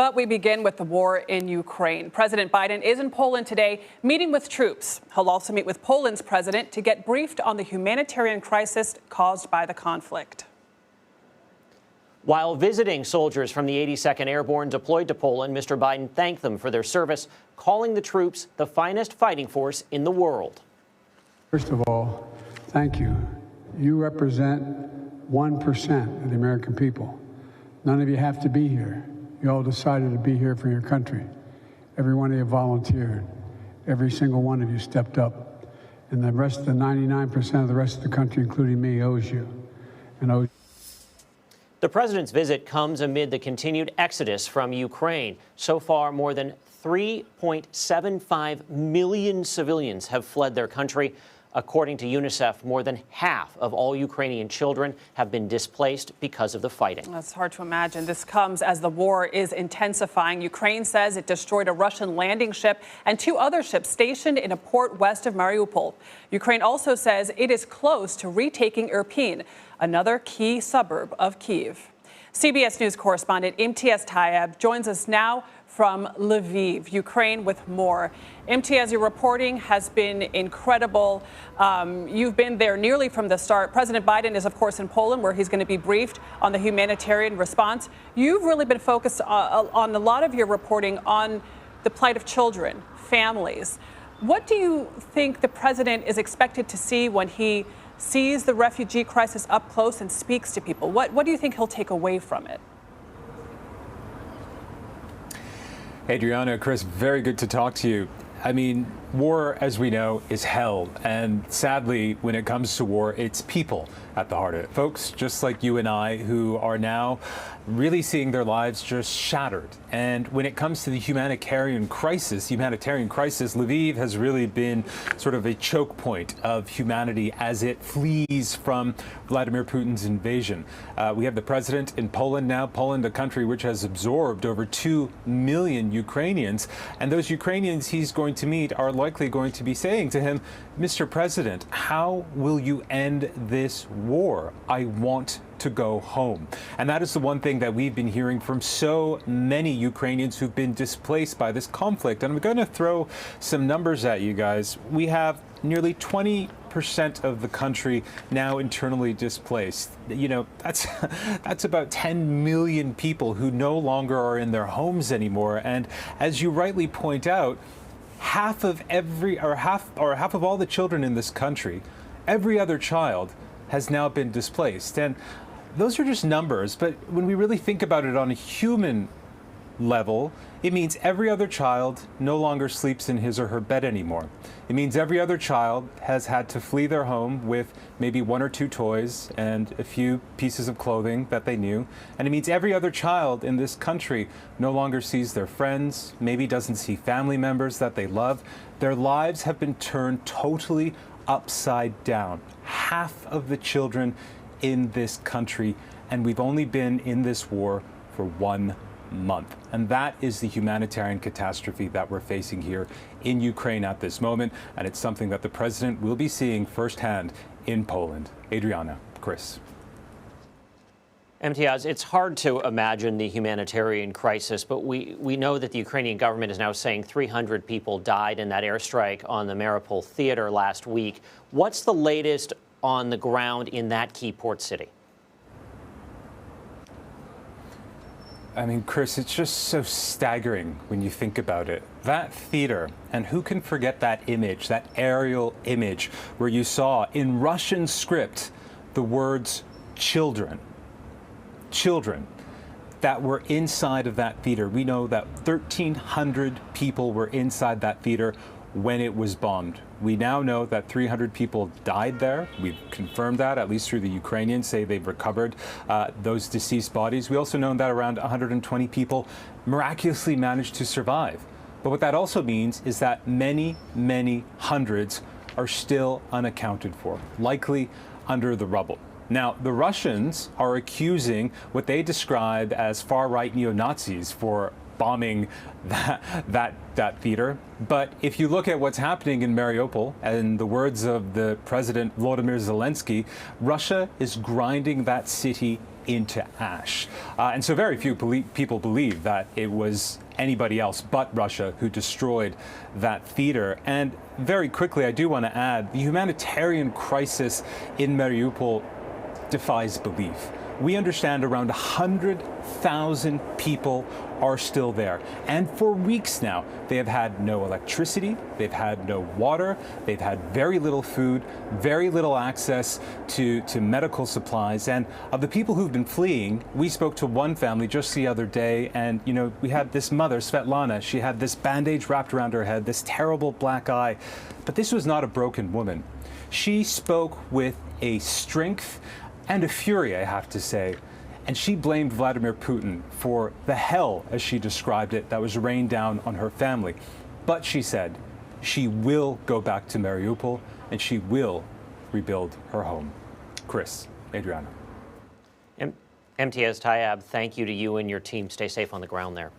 But we begin with the war in Ukraine. President Biden is in Poland today, meeting with troops. He'll also meet with Poland's president to get briefed on the humanitarian crisis caused by the conflict. While visiting soldiers from the 82nd Airborne deployed to Poland, Mr. Biden thanked them for their service, calling the troops the finest fighting force in the world. First of all, thank you. You represent 1% of the American people. None of you have to be here. You all decided to be here for your country. Every one of you volunteered. Every single one of you stepped up. And the rest of the 99% of the rest of the country, including me, owes you. And owes. The president's visit comes amid the continued exodus from Ukraine. So far, more than 3.75 million civilians have fled their country. According to UNICEF, more than half of all Ukrainian children have been displaced because of the fighting. That's hard to imagine. This comes as the war is intensifying. Ukraine says it destroyed a Russian landing ship and 2 other ships stationed in a port west of Mariupol. Ukraine also says it is close to retaking Irpin, another key suburb of Kyiv. CBS News correspondent Imtiaz Tyab joins us now from Lviv, Ukraine, with more. Imtiaz, your reporting has been incredible. You've been there nearly from the start. President Biden is, of course, in Poland, where he's going to be briefed on the humanitarian response. You've really been focused on a lot of your reporting on the plight of children, families. What do you think the president is expected to see when he sees the refugee crisis up close and speaks to people? What do you think he'll take away from it? Adriana, Chris, very good to talk to you. I mean, war, as we know, is hell. And sadly, when it comes to war, it's people at the heart of it. Folks just like you and I who are now really seeing their lives just shattered. And when it comes to the humanitarian crisis, Lviv has really been sort of a choke point of humanity as it flees from Vladimir Putin's invasion. We have the president in Poland now, Poland, a country which has absorbed over 2 million Ukrainians. And those Ukrainians he's going to meet are likely going to be saying to him, Mr. President, how will you end this war? I want to go home. And that is the one thing that we've been hearing from so many Ukrainians who've been displaced by this conflict. And I'm going to throw some numbers at you guys. We have nearly 20% of the country now internally displaced. You know, that's about 10 million people who no longer are in their homes anymore. And as you rightly point out, half of all the children in this country, every other child has now been displaced. And those are just numbers, but when we really think about it on a human level, it means every other child no longer sleeps in his or her bed anymore. It means every other child has had to flee their home with maybe 1 or 2 toys and a few pieces of clothing that they knew. And it means every other child in this country no longer sees their friends, maybe doesn't see family members that they love. Their lives have been turned totally upside down. Half of the children in this country, and we've only been in this war for 1 month. And that is the humanitarian catastrophe that we're facing here in Ukraine at this moment. And it's something that the president will be seeing firsthand in Poland. Adriana, Chris. Imtiaz, it's hard to imagine the humanitarian crisis, but we know that the Ukrainian government is now saying 300 people died in that airstrike on the Mariupol theater last week. What's the latest on the ground in that key port city? I mean, Chris, it's just so staggering when you think about it. That theater, and who can forget that image, that aerial image where you saw in Russian script the words children. Children that were inside of that theater. We know that 1,300 people were inside that theater when it was bombed. We now know that 300 people died there. We've confirmed that, at least through the Ukrainians, say they've recovered those deceased bodies. We also know that around 120 people miraculously managed to survive. But what that also means is that many, many hundreds are still unaccounted for, likely under the rubble. Now, the Russians are accusing what they describe as far-right neo-Nazis for bombing that theater. But if you look at what's happening in Mariupol, and the words of the President Volodymyr Zelensky, Russia is grinding that city into ash. And so very few people believe that it was anybody else but Russia who destroyed that theater. And very quickly, I do want to add, the humanitarian crisis in Mariupol defies belief. We understand around 100,000 people are still there. And for weeks now, they have had no electricity, they've had no water, they've had very little food, very little access to medical supplies. And of the people who've been fleeing, we spoke to one family just the other day, and we had this mother, Svetlana. She had this bandage wrapped around her head, this terrible black eye. But this was not a broken woman. She spoke with a strength and a fury, I have to say. And she blamed Vladimir Putin for the hell, as she described it, that was rained down on her family. But she said she will go back to Mariupol and she will rebuild her home. Chris, Adriana. Imtiaz Tyab, thank you to you and your team. Stay safe on the ground there.